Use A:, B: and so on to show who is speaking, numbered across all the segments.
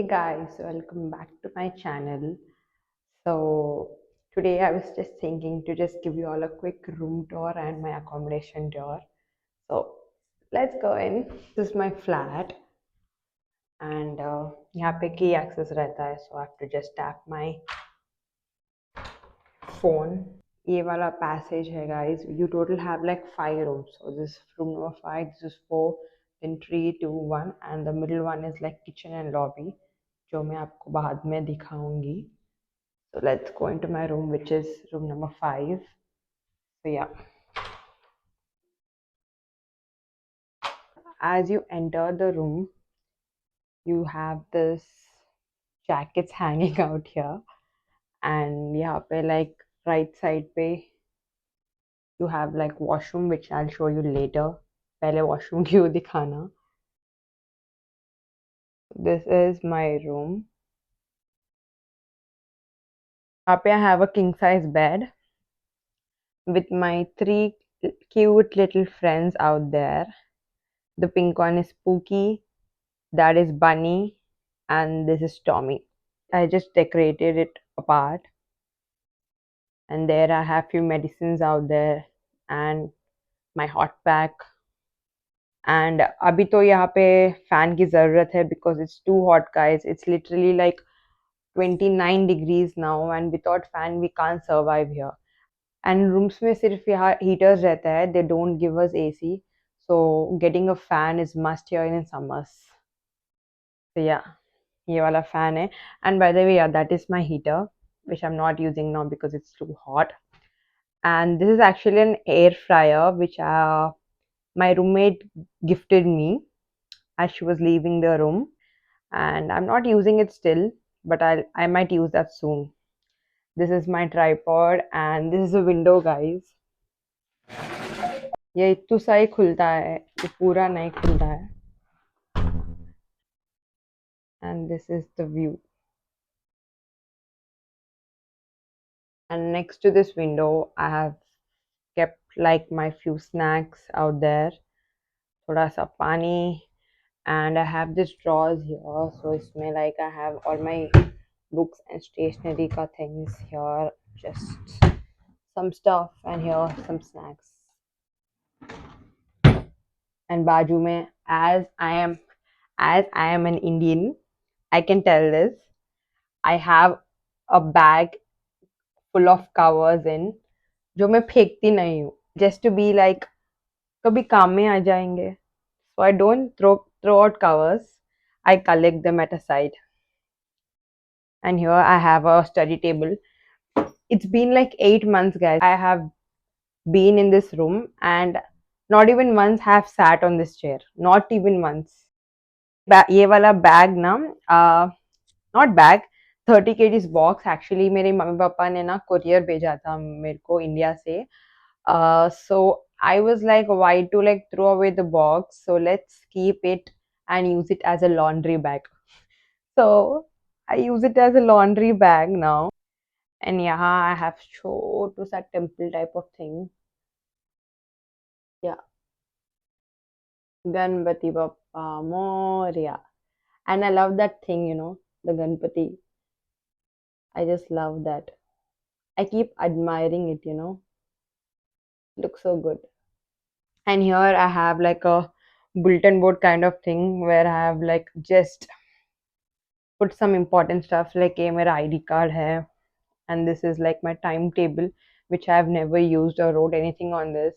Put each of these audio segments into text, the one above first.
A: Guys, welcome back to my channel. So today I was just thinking to just give you all a quick room tour and my accommodation tour. So let's go in. This is my flat and यहाँ पे key access रहता है, so I have to just tap my phone. ये वाला passage है guys. You total have like 5 rooms. So this is room number 5, this is 4, then 3, 2, 1 and the middle one is like kitchen and lobby जो मैं आपको बाद में दिखाऊंगी. So let's go into my room, which is room number 5. So yeah, as you enter the room, you have this jackets hanging out here, and यहाँ पे like right side पे you have like washroom, which I'll show you later. पहले washroom क्यों दिखाना? This is my room. यहाँ पे I have a king size bed with my 3 cute little friends out there. The pink one is Pookie, that is Bunny, and this is Tommy. I just decorated it apart, and there I have few medicines out there and my hot pack. And अभी तो यहाँ पे fan की ज़रूरत है because it's too hot, guys. It's literally like 29 degrees now, and without fan we can't survive here. And rooms में सिर्फ यहाँ heaters रहता है. They don't give us AC, so getting a fan is must here in summers. So yeah, ये वाला fan है. And by the way, yeah, that is my heater, which I'm not using now because it's too hot. And this is actually an air fryer which my roommate gifted me as she was leaving the room, and I'm not using it still, but I might use that soon. This is my tripod, and this is a window, guys. ये इतना सा ही खुलता है, ये पूरा नहीं खुलता है. And this is the view. And next to this window I have kept like my few snacks out there, thoda sa pani, and I have this drawers here, so इसमें like I have all my books and stationery ka things here, just some stuff, and here some snacks. And बाजू में, as I am an Indian, I can tell this, I have a bag full of covers in जो मैं फेंकती नहीं हूँ, just to be like कभी काम में आ जाएंगे. So I don't throw out covers. I collect them at a side. And here I have a study table. It's been like 8 months, guys. I have been in this room and not even once have sat on this chair. Not even once. ये वाला bag ना, not bag, 30 kgs box. Actually मेरे mummy papa ने ना courier भेजा था मेरे को इंडिया से. So I was like, why to like throw away the box? So let's keep it and use it as a laundry bag. So I use it as a laundry bag now. And yeah, I have छोटू सा temple type of thing. Yeah, Ganpati Bappa Moria. And I love that thing, the Ganpati. I just love that. I keep admiring it. Looks so good. And here I have like a bulletin board kind of thing where I have like just put some important stuff, like ये मेरा ID card है, and this is like my timetable which I have never used or wrote anything on this.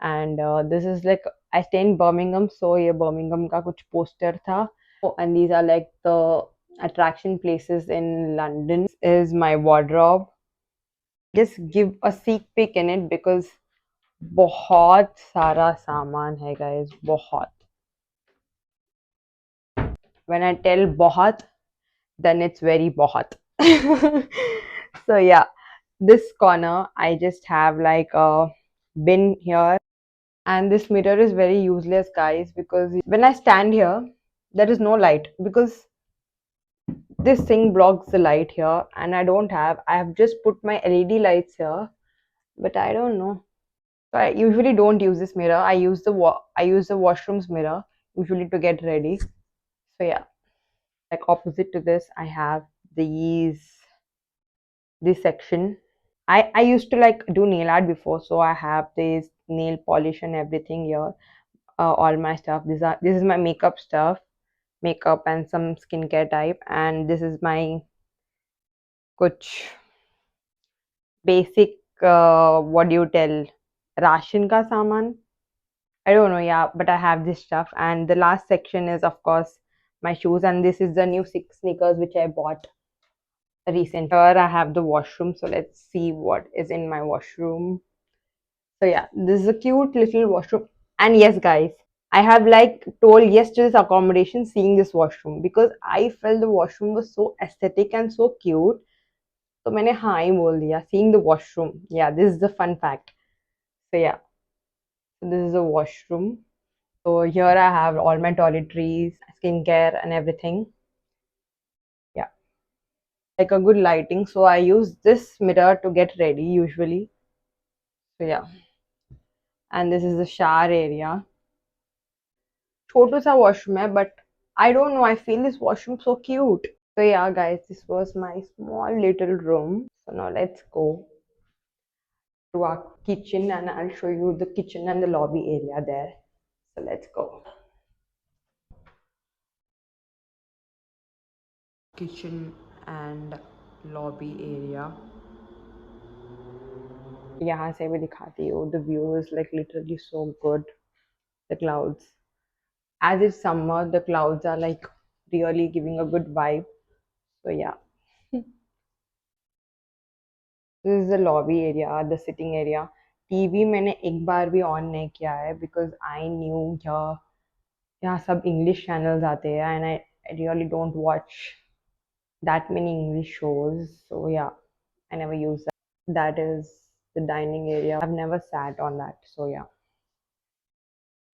A: And this is like I stay in Birmingham, so ये Birmingham का कुछ poster था. And these are like the attraction places in London. This is my wardrobe. Just give a sneak peek in it because बहुत सारा सामान है, guys. बहुत. When I tell बहुत, then it's very बहुत. So yeah, this corner I just have like a bin here, and this mirror is very useless, guys, because when I stand here there is no light because this thing blocks the light here, and I have just put my LED lights here, but I don't know. So I usually don't use this mirror. I use the washroom's mirror usually to get ready. So yeah, Like opposite to this, I have these this section. I used to like do nail art before, so I have this nail polish and everything here. All my stuff. This is my makeup stuff, makeup and some skincare type, and this is my kuch basic. What do you tell? Ration ka saman. I don't know, yeah, but I have this stuff. And the last section is, of course, my shoes. And this is the new six sneakers which I bought recent. Here I have the washroom. So let's see what is in my washroom. So yeah, this is a cute little washroom. And yes, guys, I have like told yes to this accommodation seeing this washroom because I felt the washroom was so aesthetic and so cute. So मैंने हाँ ही बोल दिया seeing the washroom. Yeah, this is the fun fact. So yeah, so this is a washroom. So here I have all my toiletries, skincare, and everything. Yeah, like a good lighting. So I use this mirror to get ready usually. So yeah, and this is the shower area. छोटू सा washroom है, but I don't know. I feel this washroom so cute. So yeah, guys, this was my small little room. So now let's go to our kitchen, and I'll show you the kitchen and the lobby area there. So let's go. Kitchen and lobby area. यहाँ से भी दिखाती हूँ. The view is like literally so good. The clouds. As it's summer, the clouds are like really giving a good vibe. So yeah. This is the lobby area, the sitting area. TV मैंने एक बार भी on नहीं किया है because I knew यहाँ सब English channels आते हैं and I really don't watch that many English shows. So yeah, I never use that. That is the dining area. I've never sat on that. So yeah.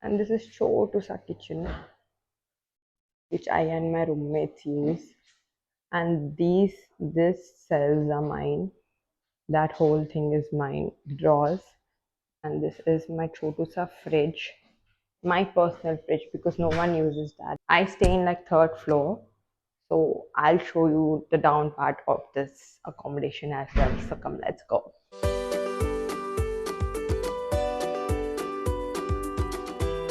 A: And this is Chotu's kitchen, which I and my roommates use. And this cells are mine. That whole thing is mine. Drawers. And this is my Chotusa fridge. My personal fridge because no one uses that. I stay in like third floor. So I'll show you the down part of this accommodation as well. So come, let's go.